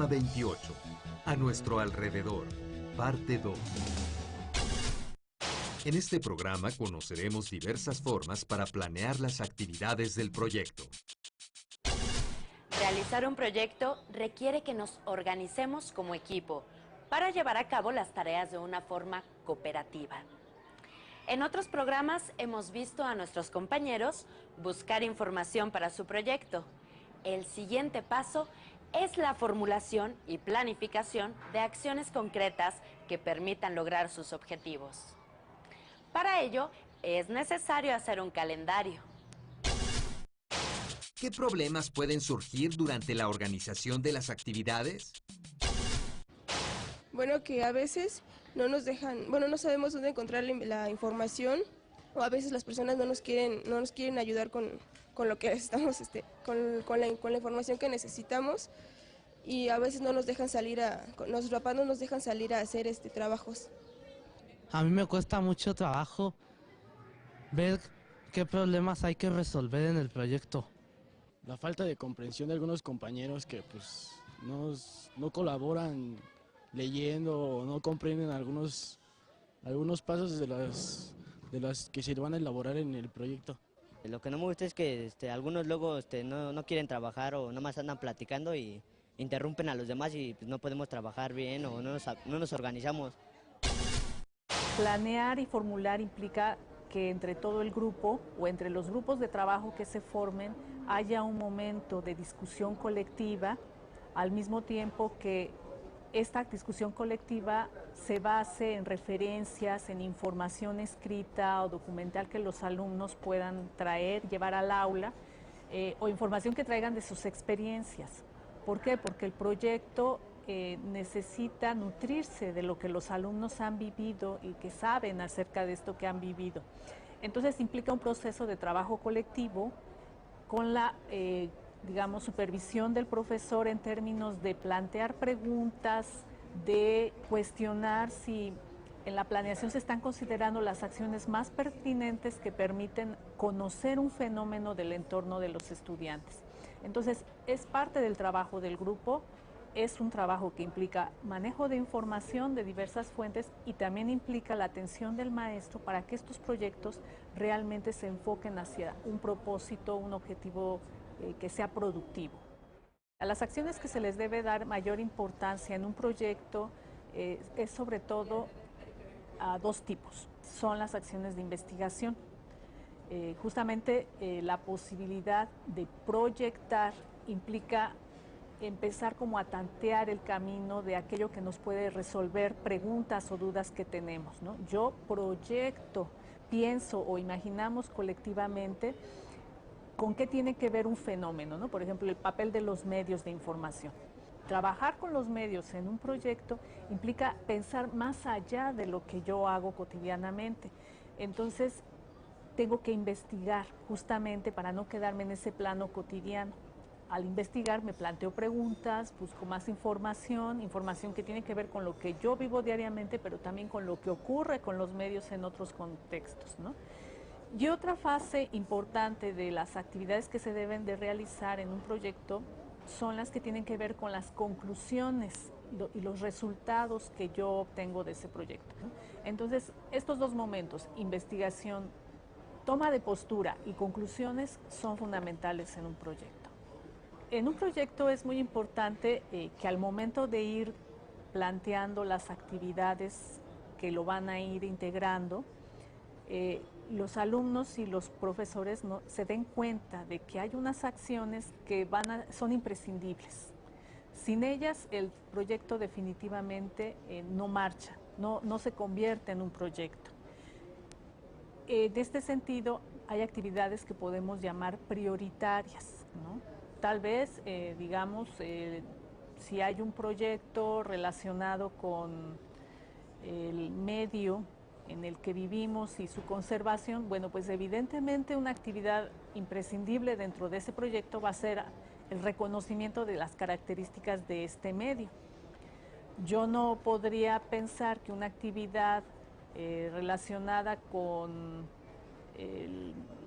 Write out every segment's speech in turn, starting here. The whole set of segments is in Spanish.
28. A nuestro alrededor. Parte 2. En este programa conoceremos diversas formas para planear las actividades del proyecto. Realizar un proyecto requiere que nos organicemos como equipo para llevar a cabo las tareas de una forma cooperativa. En otros programas hemos visto a nuestros compañeros buscar información para su proyecto. El siguiente paso es la formulación y planificación de acciones concretas que permitan lograr sus objetivos. Para ello, es necesario hacer un calendario. ¿Qué problemas pueden surgir durante la organización de las actividades? Bueno, que a veces no nos dejan, no sabemos dónde encontrar la información, o a veces las personas no nos quieren ayudar con lo que estamos, con la información que necesitamos, y a veces no nos dejan salir los papás no nos dejan salir a hacer trabajos. A mí me cuesta mucho trabajo ver qué problemas hay que resolver en el proyecto. La falta de comprensión de algunos compañeros que pues no colaboran leyendo o no comprenden algunos pasos de las que se van a elaborar en el proyecto. Lo que no me gusta es que algunos luego no quieren trabajar o nomás andan platicando y interrumpen a los demás y pues, no podemos trabajar bien o no nos organizamos. Planear y formular implica que entre todo el grupo o entre los grupos de trabajo que se formen haya un momento de discusión colectiva, al mismo tiempo que esta discusión colectiva se base en referencias, en información escrita o documental que los alumnos puedan traer, llevar al aula, o información que traigan de sus experiencias. ¿Por qué? Porque el proyecto necesita nutrirse de lo que los alumnos han vivido y que saben acerca de esto que han vivido. Entonces implica un proceso de trabajo colectivo con la supervisión del profesor en términos de plantear preguntas, de cuestionar si en la planeación se están considerando las acciones más pertinentes que permiten conocer un fenómeno del entorno de los estudiantes. Entonces, es parte del trabajo del grupo, es un trabajo que implica manejo de información de diversas fuentes y también implica la atención del maestro para que estos proyectos realmente se enfoquen hacia un propósito, un objetivo que sea productivo. A las acciones que se les debe dar mayor importancia en un proyecto es sobre todo a dos tipos. Son las acciones de investigación. Justamente la posibilidad de proyectar implica empezar como a tantear el camino de aquello que nos puede resolver preguntas o dudas que tenemos, ¿no? Yo proyecto, pienso o imaginamos colectivamente con qué tiene que ver un fenómeno, ¿no? Por ejemplo, el papel de los medios de información. Trabajar con los medios en un proyecto implica pensar más allá de lo que yo hago cotidianamente. Entonces, tengo que investigar justamente para no quedarme en ese plano cotidiano. Al investigar me planteo preguntas, busco más información que tiene que ver con lo que yo vivo diariamente, pero también con lo que ocurre con los medios en otros contextos, ¿no? Y otra fase importante de las actividades que se deben de realizar en un proyecto son las que tienen que ver con las conclusiones y los resultados que yo obtengo de ese proyecto, ¿no? Entonces, estos dos momentos, investigación, toma de postura y conclusiones, son fundamentales en un proyecto. En un proyecto es muy importante que al momento de ir planteando las actividades que lo van a ir integrando, los alumnos y los profesores se den cuenta de que hay unas acciones que son imprescindibles. Sin ellas, el proyecto definitivamente no marcha, no se convierte en un proyecto. De este sentido, hay actividades que podemos llamar prioritarias, ¿no? Tal vez, si hay un proyecto relacionado con el medio en el que vivimos y su conservación, bueno, pues evidentemente una actividad imprescindible dentro de ese proyecto va a ser el reconocimiento de las características de este medio. Yo no podría pensar que una actividad relacionada con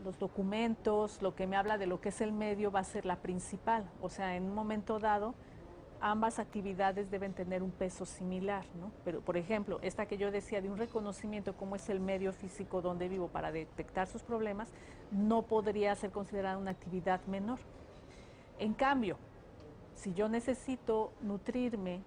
los documentos, lo que me habla de lo que es el medio, va a ser la principal. O sea, en un momento dado ambas actividades deben tener un peso similar, ¿no? Pero, por ejemplo, esta que yo decía de un reconocimiento, cómo es el medio físico donde vivo para detectar sus problemas, no podría ser considerada una actividad menor. En cambio, si yo necesito nutrirme,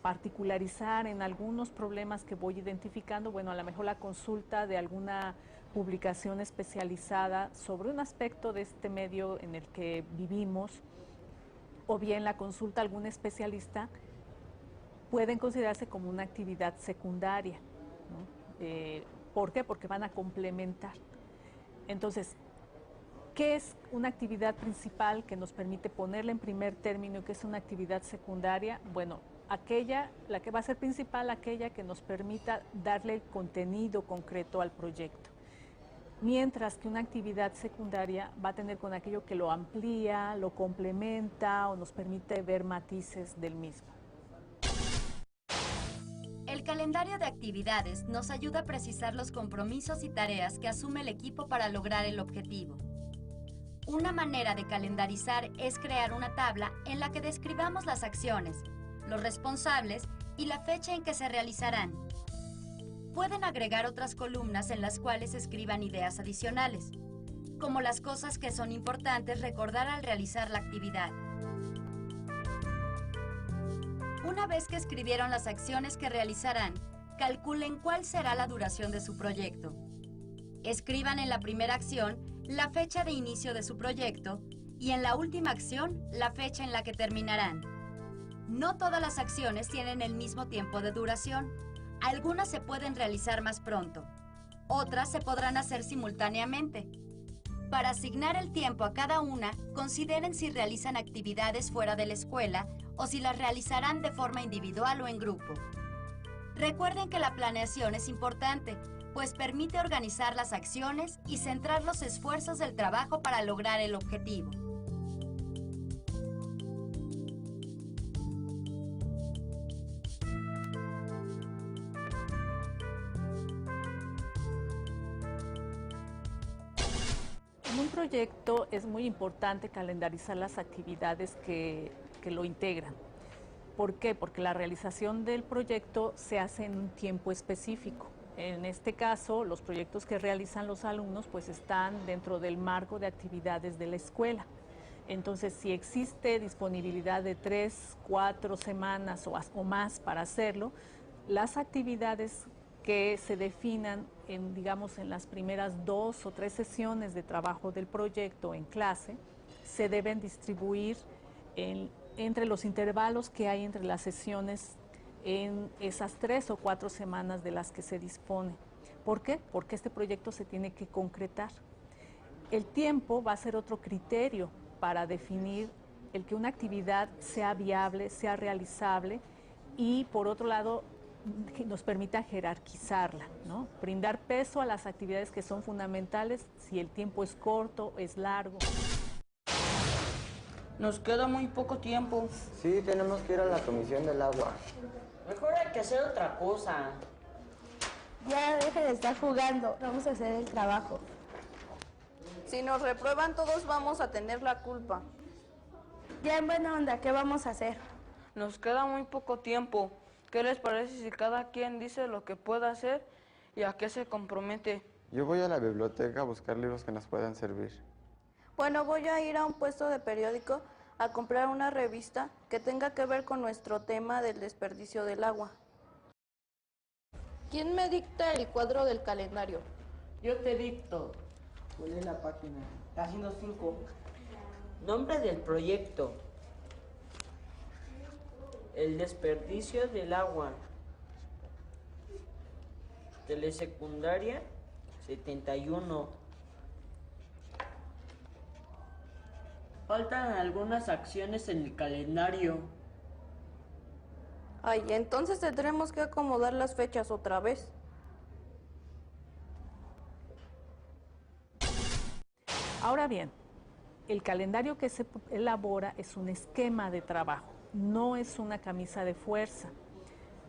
particularizar en algunos problemas que voy identificando, bueno, a lo mejor la consulta de alguna publicación especializada sobre un aspecto de este medio en el que vivimos, o bien la consulta a algún especialista, pueden considerarse como una actividad secundaria, ¿no? ¿Por qué? Porque van a complementar. Entonces, ¿qué es una actividad principal que nos permite ponerla en primer término y qué es una actividad secundaria? Bueno, la que va a ser principal, aquella que nos permita darle el contenido concreto al proyecto. Mientras que una actividad secundaria va a tener con aquello que lo amplía, lo complementa o nos permite ver matices del mismo. El calendario de actividades nos ayuda a precisar los compromisos y tareas que asume el equipo para lograr el objetivo. Una manera de calendarizar es crear una tabla en la que describamos las acciones, los responsables y la fecha en que se realizarán. Pueden agregar otras columnas en las cuales escriban ideas adicionales, como las cosas que son importantes recordar al realizar la actividad. Una vez que escribieron las acciones que realizarán, calculen cuál será la duración de su proyecto. Escriban en la primera acción la fecha de inicio de su proyecto y en la última acción la fecha en la que terminarán. No todas las acciones tienen el mismo tiempo de duración. Algunas se pueden realizar más pronto, otras se podrán hacer simultáneamente. Para asignar el tiempo a cada una, consideren si realizan actividades fuera de la escuela o si las realizarán de forma individual o en grupo. Recuerden que la planeación es importante, pues permite organizar las acciones y centrar los esfuerzos del trabajo para lograr el objetivo. En un proyecto es muy importante calendarizar las actividades que lo integran. ¿Por qué? Porque la realización del proyecto se hace en un tiempo específico. En este caso, los proyectos que realizan los alumnos pues están dentro del marco de actividades de la escuela. Entonces, si existe disponibilidad de 3, 4 semanas o más para hacerlo, las actividades que se definan digamos, en las primeras 2 o 3 sesiones de trabajo del proyecto en clase, se deben distribuir entre los intervalos que hay entre las sesiones en esas 3 o 4 semanas de las que se dispone. ¿Por qué? Porque este proyecto se tiene que concretar. El tiempo va a ser otro criterio para definir el que una actividad sea viable, sea realizable y, por otro lado, que nos permita jerarquizarla, ¿no? Brindar peso a las actividades que son fundamentales, si el tiempo es corto, es largo. Nos queda muy poco tiempo. Sí, tenemos que ir a la comisión del agua. Mejor hay que hacer otra cosa. Ya deje de estar jugando, vamos a hacer el trabajo. Si nos reprueban, todos vamos a tener la culpa. Ya en buena onda, ¿qué vamos a hacer? Nos queda muy poco tiempo. ¿Qué les parece si cada quien dice lo que puede hacer y a qué se compromete? Yo voy a la biblioteca a buscar libros que nos puedan servir. Bueno, voy a ir a un puesto de periódico a comprar una revista que tenga que ver con nuestro tema del desperdicio del agua. ¿Quién me dicta el cuadro del calendario? Yo te dicto. ¿Cuál es la página? Página 5. Nombre del proyecto. El desperdicio del agua. Telesecundaria 71. Faltan algunas acciones en el calendario. Ay, entonces tendremos que acomodar las fechas otra vez. Ahora bien, el calendario que se elabora es un esquema de trabajo, no es una camisa de fuerza.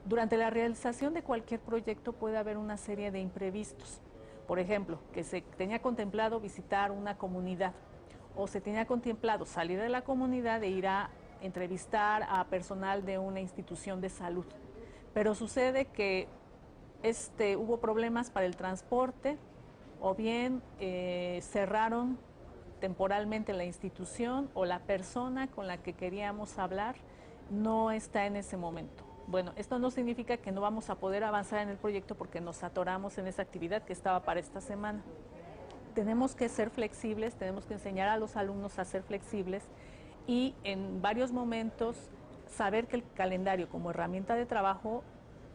Durante la realización de cualquier proyecto puede haber una serie de imprevistos. Por ejemplo, que se tenía contemplado visitar una comunidad o se tenía contemplado salir de la comunidad e ir a entrevistar a personal de una institución de salud. Pero sucede que hubo problemas para el transporte, o bien cerraron temporalmente la institución, o la persona con la que queríamos hablar no está en ese momento. Bueno, esto no significa que no vamos a poder avanzar en el proyecto porque nos atoramos en esa actividad que estaba para esta semana. Tenemos que ser flexibles, tenemos que enseñar a los alumnos a ser flexibles y en varios momentos saber que el calendario como herramienta de trabajo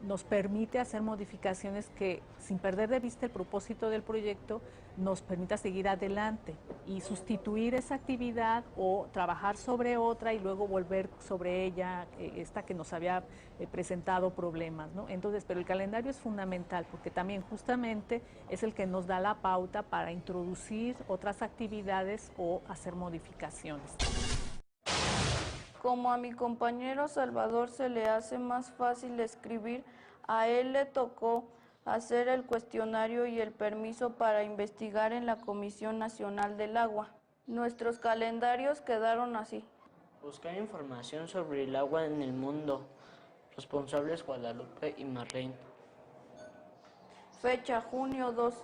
nos permite hacer modificaciones que, sin perder de vista el propósito del proyecto, nos permita seguir adelante y sustituir esa actividad o trabajar sobre otra y luego volver sobre ella, esta que nos había presentado problemas, ¿no? Entonces, pero el calendario es fundamental porque también justamente es el que nos da la pauta para introducir otras actividades o hacer modificaciones. Como a mi compañero Salvador se le hace más fácil escribir, a él le tocó hacer el cuestionario y el permiso para investigar en la Comisión Nacional del Agua. Nuestros calendarios quedaron así. Buscar información sobre el agua en el mundo. Responsables Guadalupe y Marlene. Fecha, junio 2.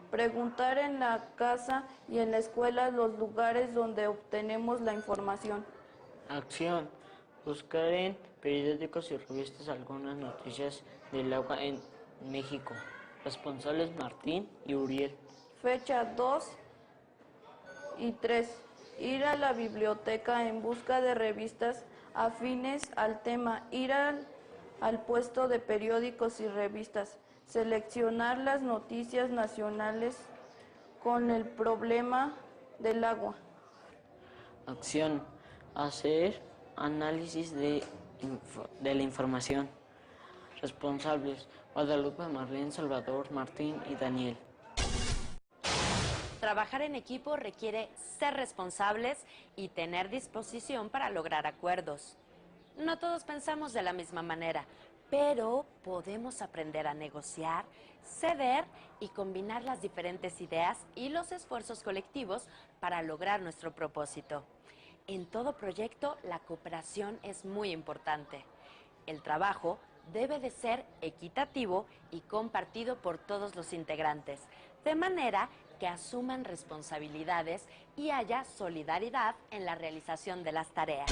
Preguntar en la casa y en la escuela los lugares donde obtenemos la información. Acción. Buscar en periódicos y revistas algunas noticias del agua en México. Responsables Martín y Uriel. Fecha 2 y 3. Ir a la biblioteca en busca de revistas afines al tema. Ir al puesto de periódicos y revistas. Seleccionar las noticias nacionales con el problema del agua. Acción. Hacer análisis de la información. Responsables Guadalupe, Marlene, Salvador, Martín y Daniel. Trabajar en equipo requiere ser responsables y tener disposición para lograr acuerdos. No todos pensamos de la misma manera, pero podemos aprender a negociar, ceder y combinar las diferentes ideas y los esfuerzos colectivos para lograr nuestro propósito. En todo proyecto, la cooperación es muy importante. El trabajo debe de ser equitativo y compartido por todos los integrantes, de manera que asuman responsabilidades y haya solidaridad en la realización de las tareas.